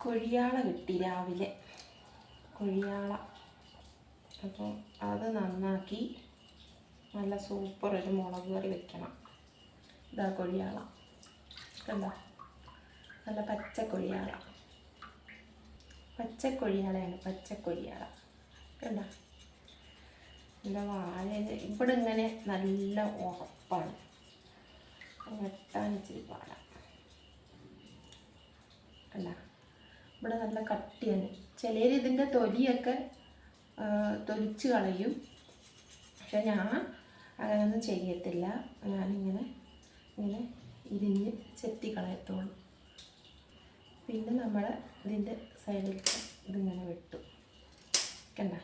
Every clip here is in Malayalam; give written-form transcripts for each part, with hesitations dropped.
കൊഴിയാള കിട്ടി രാവിലെ, കൊഴിയാള. അപ്പം അത് നന്നാക്കി നല്ല സൂപ്പർ ഒരു മുളക് കറി വെക്കണം. ഇതാ കൊഴിയാള കണ്ടോ, നല്ല പച്ചക്കൊഴിയാള, പച്ചക്കൊഴിയാളയാണ്, പച്ചക്കൊഴിയാള കണ്ടോ. നല്ല വാഴ ഇവിടെ ഇങ്ങനെ നല്ല ഉറപ്പാണ്, വെട്ടാൻ ഇച്ചിരി പാടാം കണ്ട. ഇവിടെ നല്ല കട്ടിയാണ്. ചിലർ ഇതിൻ്റെ തൊലിയൊക്കെ തൊലിച്ച് കളയും, പക്ഷെ ഞാൻ അങ്ങനെയൊന്നും ചെയ്യത്തില്ല. ഞാനിങ്ങനെ ഇങ്ങനെ ഇരിഞ്ഞ് ചെത്തി കളയത്തുള്ളൂ. പിന്നെ നമ്മൾ ഇതിൻ്റെ സൈഡിലേക്ക് ഇതിങ്ങനെ വെട്ടും കണ്ട.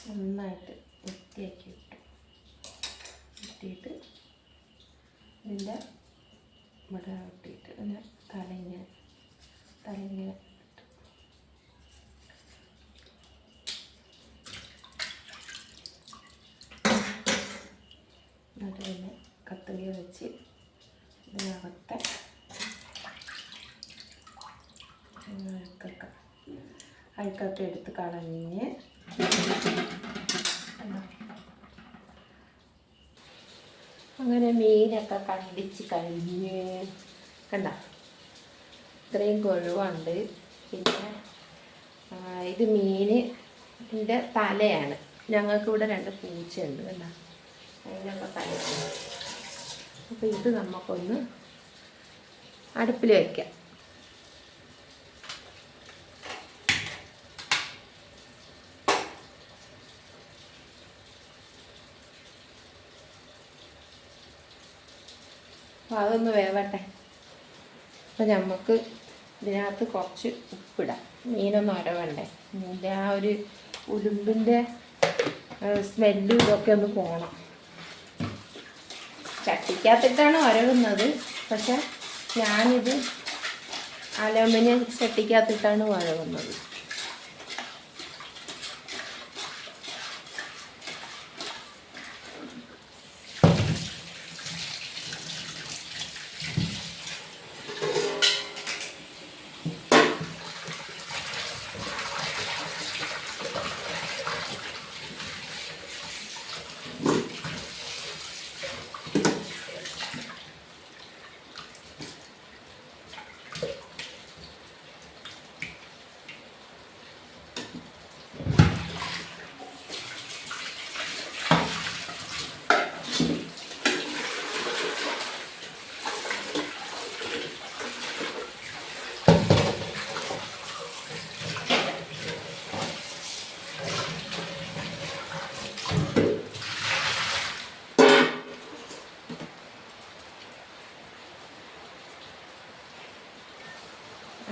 നന്നായിട്ട് വൃത്തിയാക്കി ഇട്ടിട്ട് ഇതിൻ്റെ ഇവിടെ ഇട്ടിട്ട് പിന്നെ തലയിങ്ങനെ എന്നിട്ട് പിന്നെ കത്രിക വെച്ച് ഇതിനകത്തെ അഴുക്കൊക്കെ എടുത്ത് കളഞ്ഞ് അങ്ങനെ മീനൊക്കെ കണ്ടിച്ച് കഴിഞ്ഞ് കണ്ട. ഇത്രയും കൊഴുവുണ്ട്. പിന്നെ ഇത് മീനിൻ്റെ തലയാണ്. ഞങ്ങൾക്കിവിടെ 2 പൂച്ചയുണ്ട് കണ്ട, അതിനുള്ള തലയാണ്. അപ്പോൾ ഇത് നമുക്കൊന്ന് അടുപ്പിൽ വയ്ക്കാം. അപ്പോൾ അതൊന്ന് വേവട്ടെ. അപ്പോൾ നമുക്ക് ഇതിനകത്ത് കുറച്ച് ഉപ്പിടാം. മീനൊന്നും അരവണ്ടേ, മീൻ്റെ ആ ഒരു ഉലുമ്പിൻ്റെ സ്മെല്ലും ഇതൊക്കെ ഒന്ന് പോകണം. ചട്ടിക്കകത്തിട്ടാണ് വരവുന്നത്, പക്ഷെ ഞാനിത് അലുമിനിയം ചട്ടിക്കകത്തിട്ടാണ് വരവുന്നത്.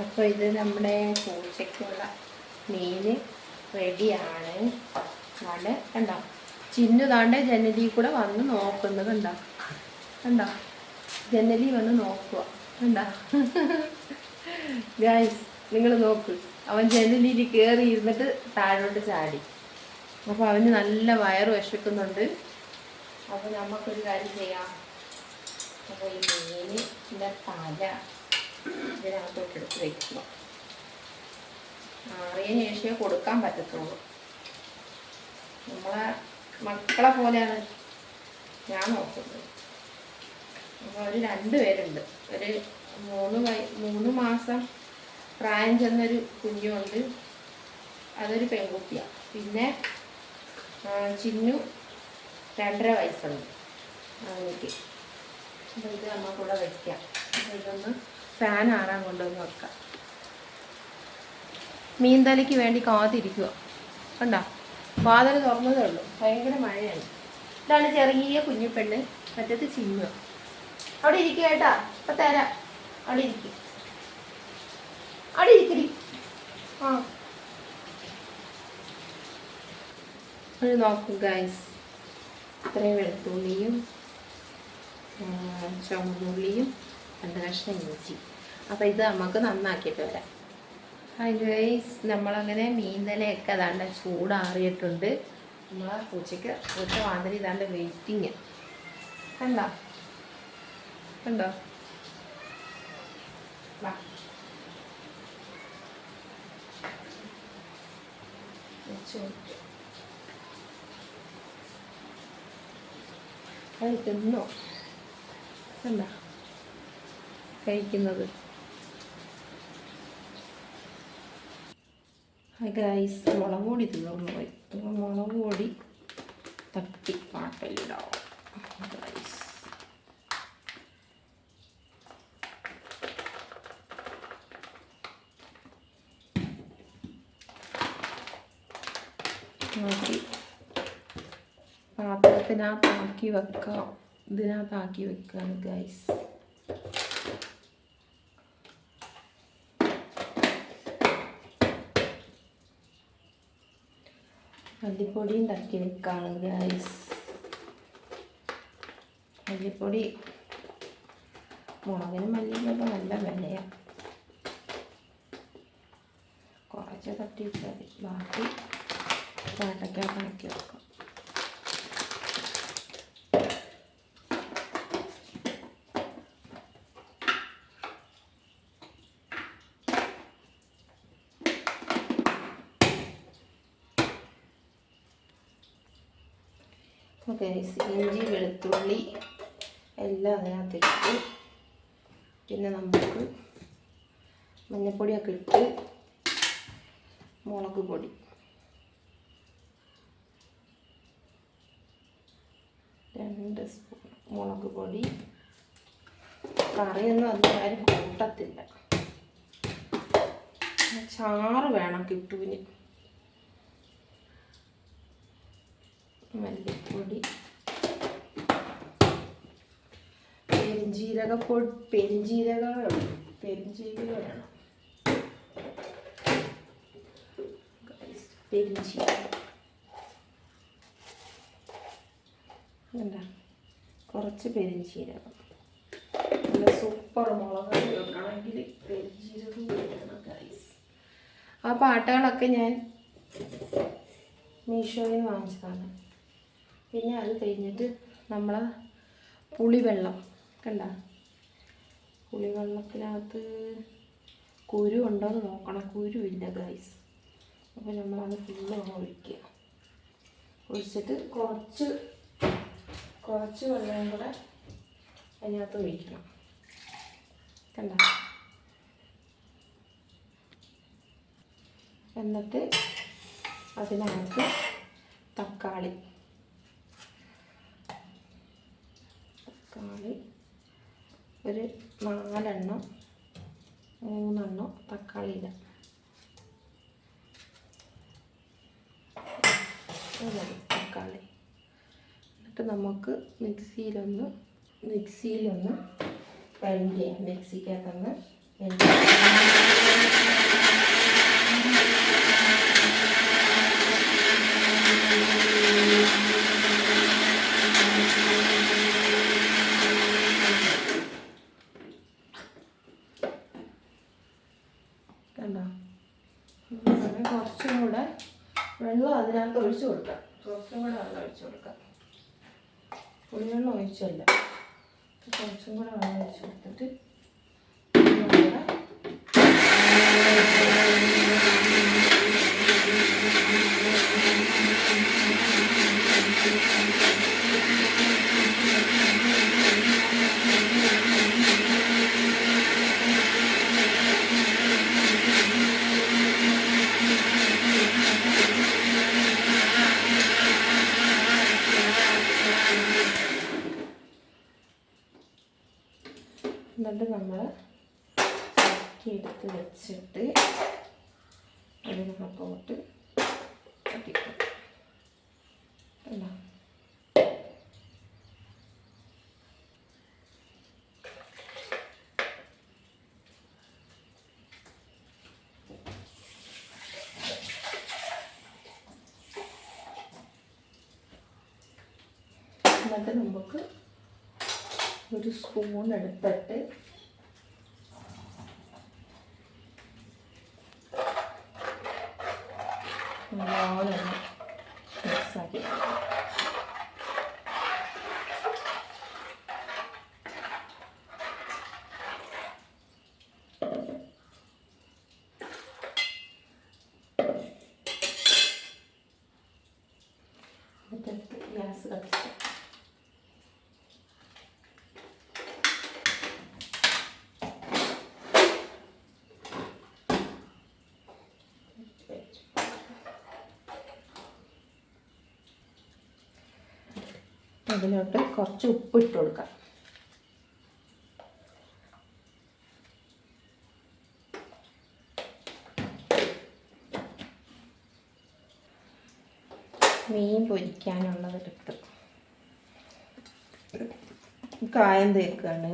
അപ്പോൾ ഇത് നമ്മുടെ പൂച്ചയ്ക്കുള്ള മീൻ റെഡിയാണ്. നല്ല കണ്ടോ, ചിന്നു താണ്ടെ ജനലിൽ കൂടെ വന്ന് നോക്കുന്നത് കണ്ടോ, ജനലിൽ വന്ന് നോക്കുക കണ്ടോ. ഗൈസ് നിങ്ങൾ നോക്ക്, അവൻ ജനലിൽ കയറി ഇരുന്നിട്ട് താഴോട്ട് ചാടി. അപ്പോൾ അവന് നല്ല വയറ് വിശക്കുന്നുണ്ട്. അപ്പോൾ നമുക്കൊരു കാര്യം ചെയ്യാം. അപ്പോൾ ഈ മീനിൻ്റെ തല ഇതിനകത്തോട്ട് എടുത്ത് വയ്ക്കുക. ആറിയതിന് ശേഷമേ കൊടുക്കാൻ പറ്റത്തുള്ളൂ. നമ്മളെ മക്കളെ പോലെയാണ് ഞാൻ നോക്കുന്നത്. അപ്പോൾ ഒരു 2 പേരുണ്ട്. ഒരു 3 മാസം പ്രായം ചെന്നൊരു കുഞ്ഞുണ്ട്, അതൊരു പെൺകുട്ടിയാണ്. പിന്നെ ചിന്നു 2.5 വയസ്സുണ്ട് എനിക്ക്. അപ്പോൾ ഇത് നമുക്കിവിടെ വയ്ക്കാം. അപ്പോൾ ഇതൊന്ന് ഫാൻ ആറാൻ കൊണ്ടുവന്ന് വെക്കാം. മീൻതലയ്ക്ക് വേണ്ടി കാത്തിരിക്കുക കണ്ടോ. വാതിൽ തുറന്നതേ ഉള്ളൂ, ഭയങ്കര മഴയാണ്. ഇതാണ് ചെറിയ കുഞ്ഞിപ്പെണ്ണ്, മറ്റേത് ചിന്നു. അവിടെ ഇരിക്കുക കേട്ടാ, അപ്പം തരാം. അവിടെ ഇരിക്കും, അവിടെ ഇരിക്കടി. ആ അത് നോക്കും ഗൈസ്. ഇത്രയും വെളുത്തുള്ളിയും ചുവന്നുള്ളിയും 2 കഷ്ണം ഇഞ്ചി. അപ്പോൾ ഇത് നമുക്ക് നന്നാക്കിയിട്ട് വരാം. ഹായ് ഗൈസ്, നമ്മളങ്ങനെ മീൻതലയൊക്കെ അതാണ്ട് ചൂടാറിയിട്ടുണ്ട്. നമ്മളെ പൂച്ച വാതിൽ ഇതാണ്ട് വെയിറ്റിങ് കണ്ടോ. വാ വെച്ച് കൊടുത്തു. അത് തിന്നോ? എന്താ കഴിക്കുന്നത്? ഗൈസ്, മുളക് പൊടി തീർന്നു പോയി. മുളക് പൊടി തട്ടി പാട്ടലിടാം ഗൈസ്. നോക്കി പാത്രത്തിനകത്താക്കി വെക്കാം. ഇതിനകത്താക്കി വെക്കാം ഗൈസ്. മല്ലിപ്പൊടിയും തട്ടി വെക്കാണ് ഗൈസ്. മല്ലിപ്പൊടി മുളകിനും മല്ലിക്കൊക്കെ നല്ല വിലയാണ്. കുറച്ച് തട്ടി വെച്ചാൽ മതി. ബാക്കി ചാട്ടക്കകത്താക്കി വെക്കാം. ഇഞ്ചി വെളുത്തുള്ളി എല്ലാം അതിനകത്തിട്ട് പിന്നെ നമുക്ക് മഞ്ഞൾപ്പൊടിയൊക്കെ ഇട്ട് മുളക് പൊടി 2 സ്പൂൺ മുളക് പൊടി. കറിയൊന്നും അതിനാരും കൂട്ടത്തില്ല. ചാറ് വേണം കിട്ടുവിന്. മല്ലിപ്പൊടി, പെരിഞ്ജീരകം വേണം. പെരിഞ്ജീരകം എന്താ, കുറച്ച് പെരിഞ്ജീരകം. നല്ല സൂപ്പർ മുളക് വെക്കണമെങ്കിൽ പെരിഞ്ജീരകം വേണം ഗൈസ്. ആ പാട്ടകളൊക്കെ ഞാൻ മീഷോയിൽ വാങ്ങിച്ചതാണ്. പിന്നെ അത് കഴിഞ്ഞിട്ട് നമ്മളെ പുളിവെള്ളം കണ്ട, പുളിവെള്ളത്തിനകത്ത് കുരു ഉണ്ടോ എന്ന് നോക്കണം. കുരു ഇല്ല ഗൈസ്. അപ്പോൾ നമ്മളത് ഫുള്ള് ഒഴിക്കുക. ഒഴിച്ചിട്ട് കുറച്ച് വെള്ളം കൂടെ അതിനകത്ത് ഒഴിക്കണം. കണ്ട, എന്നിട്ട് അതിനകത്ത് തക്കാളി ഒരു 4 3 തക്കാളി ഇടാം. തക്കാളി എന്നിട്ട് നമുക്ക് മിക്സിയിലൊന്ന് ഗ്രൈൻഡ് ചെയ്യാം. മിക്സിക്കകത്തൊന്ന് കണ്ടോ. കുറച്ചും കൂടെ വെള്ളം അതിനകത്ത് ഒഴിച്ചു കൊടുക്കാം. കുറച്ചും കൂടെ വെള്ളം ഒഴിച്ചു കൊടുക്കാം. പുളിവെള്ളം ഒഴിച്ചല്ല, കുറച്ചും കൂടെ വെള്ളം ഒഴിച്ചു കൊടുത്തിട്ട് എന്നിട്ട് നമ്മൾ എടുത്ത് വെച്ചിട്ട് അതിനകത്തോട്ട് കട്ടിക്കും. എന്നിട്ട് നമുക്ക് ഒരു സ്പൂൺ എടുത്തിട്ട് നല്ലോണം മിക്സാക്കി ഡാൻസ് കളിച്ചു. അതിലോട്ട് കുറച്ച് ഉപ്പ് ഇട്ട് കൊടുക്കാം. മീൻ പൊരിക്കാനുള്ളതെടുത്ത് കായം തേക്കാണ്.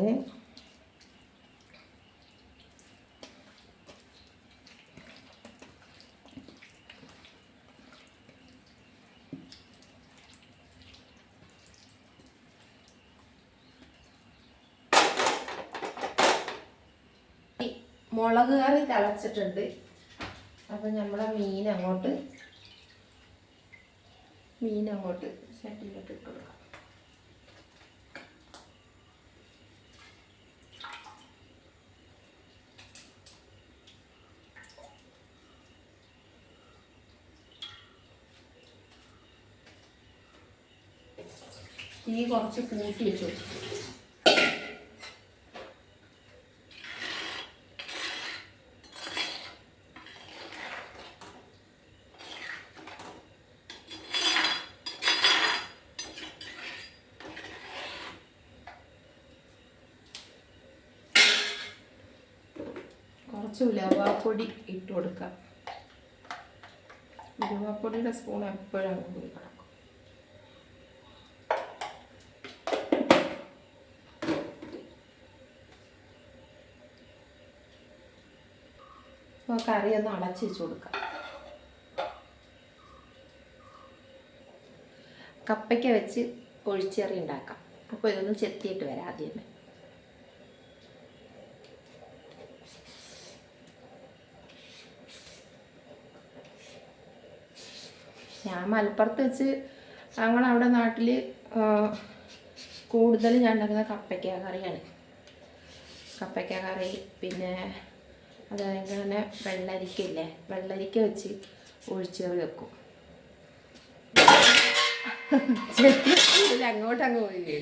മുളക് കറി തിളച്ചിട്ടുണ്ട്. അപ്പം നമ്മളെ മീൻ അങ്ങോട്ട് ചട്ടിയിലോട്ട് ഇട്ട് കൊടുക്കാം. തീ കുറച്ച് കൂട്ടി വെച്ചു. കുറച്ച് ഉലുവാപ്പൊടി ഇട്ട് കൊടുക്കാം. ഉലുവാപ്പൊടിയുടെ സ്പൂൺ എപ്പോഴാണ് കൊടുക്കണം. അപ്പോൾ കറി ഒന്ന് അടച്ച് വെച്ച് കൊടുക്കാം. കപ്പയ്ക്ക വെച്ച് ഒഴിച്ചെറി ഉണ്ടാക്കാം. അപ്പോൾ ഇതൊന്ന് ചെത്തിയിട്ട് വരാം ആദ്യമേ. ഞാൻ മലപ്പുറത്ത് വെച്ച് ഞങ്ങളവിടെ നാട്ടിൽ കൂടുതൽ ഞാൻ ഉണ്ടാക്കുന്ന കപ്പയ്ക്ക കറിയാണ്. കപ്പയ്ക്ക കറി, പിന്നെ അതായത് തന്നെ വെള്ളരിക്കയില്ലേ, വെള്ളരിക്ക വെച്ച് ഒഴിച്ചേറി വെക്കും. അങ്ങോട്ടങ്ങ് പോയി.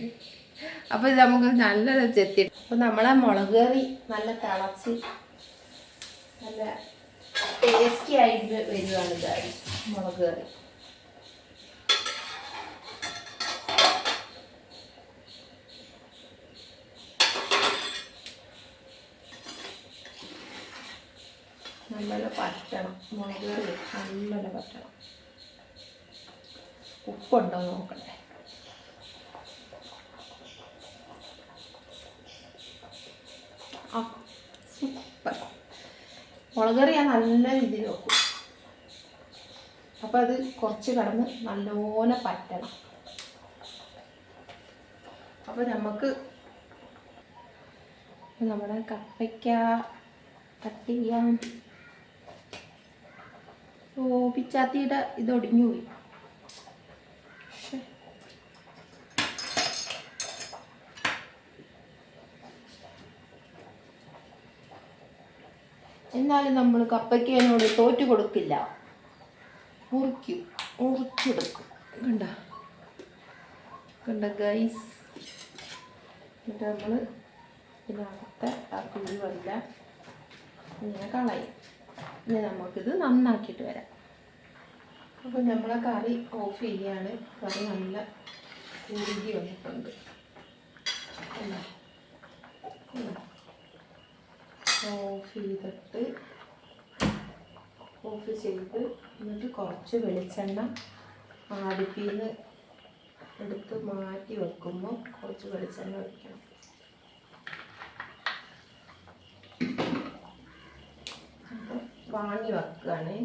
അപ്പോൾ ഇത് നമുക്ക് നല്ലൊരു ചെത്തി. അപ്പോൾ നമ്മളെ മുളക് കറി നല്ല തിളച്ച് നല്ല ടേസ്റ്റി ആയിട്ട് വരുവാണ് ഗൈസ് മുളക് കറി. നല്ല പറ്റണം മുളക് കറി, നല്ല പറ്റണം. ഉപ്പുണ്ടോ നോക്കട്ടെ. ആ സൂപ്പർ മുളക് കറി ഞാൻ നല്ല രീതിയിൽ വെക്കും. അപ്പം അത് കുറച്ച് കടന്ന് നല്ലപോലെ പറ്റണം. അപ്പോൾ നമുക്ക് നമ്മുടെ കപ്പയ്ക്ക കട്ട് ചെയ്യാം. ഓ പിച്ചാത്തിയുടെ ഇത് ഒടിഞ്ഞു പോയി. എന്നാലും നമ്മൾ കപ്പയ്ക്കനോട് തോറ്റു കൊടുക്കില്ല. മുറിച്ചെടുക്കും. കണ്ട ഗൈസ്. എന്നിട്ട് നമ്മൾ ഇതിനകത്തെ ആ കുഴി വല്ല ഇങ്ങനെ കളയും. ഇനി നമുക്കിത് നന്നാക്കിയിട്ട് വരാം. അപ്പോൾ നമ്മളെ കറി ഓഫ് ചെയ്യാണ്. കറി നല്ല ഉരുകി വന്നിട്ടുണ്ട്. ഓഫ് ചെയ്ത് എന്നിട്ട് കുറച്ച് വെളിച്ചെണ്ണ അടുപ്പിൽ നിന്ന് എടുത്ത് മാറ്റി വെക്കുമ്പോൾ കുറച്ച് വെളിച്ചെണ്ണ ഒഴിക്കണം. വാങ്ങി വെക്കുകയാണ്.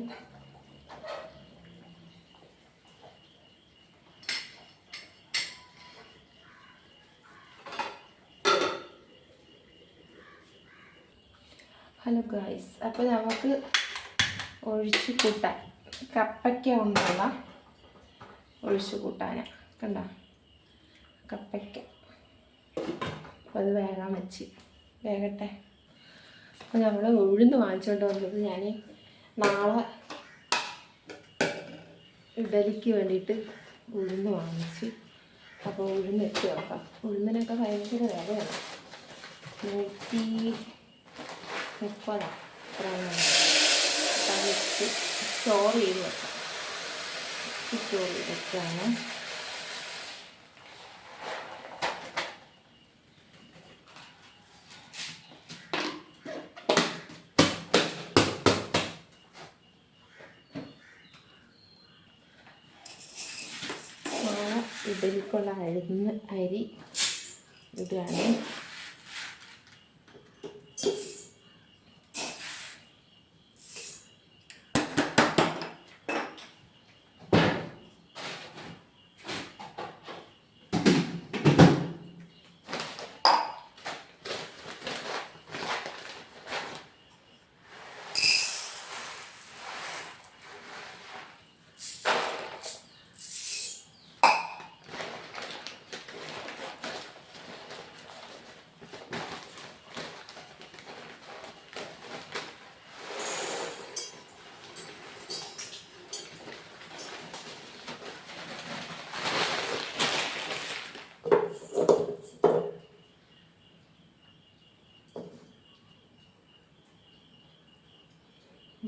ഹലോ ഗായ്സ്, അപ്പോൾ നമുക്ക് ഒഴിച്ച് കൂട്ടാൻ കപ്പയ്ക്ക കൊണ്ടുള്ള ഒഴിച്ച് കൂട്ടാനാണ്. കണ്ട കപ്പയ്ക്ക. അപ്പോൾ അത് വേകട്ടെ. അപ്പോൾ നമ്മൾ ഉഴുന്ന് വാങ്ങിച്ചുകൊണ്ട് വന്നത് ഞാൻ നാളെ ഇഡലിക്ക് വേണ്ടിയിട്ട് ഉഴുന്ന് വാങ്ങിച്ച് അപ്പോൾ ഉഴുന്നിട്ട് വെക്കാം. ഉഴുന്നിനൊക്കെ ഭയങ്കര വിലയാണ്. 130 അപ്പം വെച്ച് സ്റ്റോർ ചെയ്ത് വെക്കാം. സ്റ്റോർ ചെയ്ത് വെക്കാണ്. ഇതിലേക്കുള്ള അരി ഇതാണ്.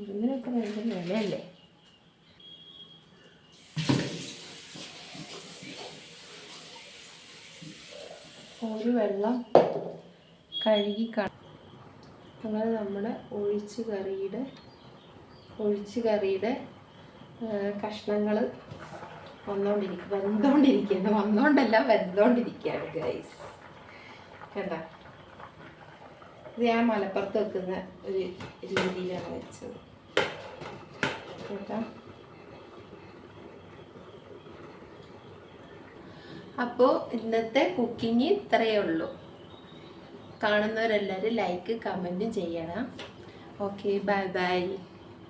ഇതിനൊക്കെ ഭയങ്കര വിലയല്ലേ. ഒരു വെള്ളം കഴുകി അങ്ങനെ നമ്മുടെ ഒഴിച്ച് കറിയുടെ കഷ്ണങ്ങൾ വെന്തോണ്ടിരിക്കുകയാണ് ഗൈസ്. കണ്ടോ? ഇത് ഞാൻ മലപ്പുറത്ത് വെക്കുന്ന ഒരു രീതിയിലാണ് വെച്ചത് കേട്ടോ. അപ്പോൾ ഇന്നത്തെ കുക്കിംഗ് ഇത്രയേ ഉള്ളൂ. കാണുന്നവരെല്ലാവരും ലൈക്ക് കമൻറ്റും ചെയ്യണം. Okay, bye bye.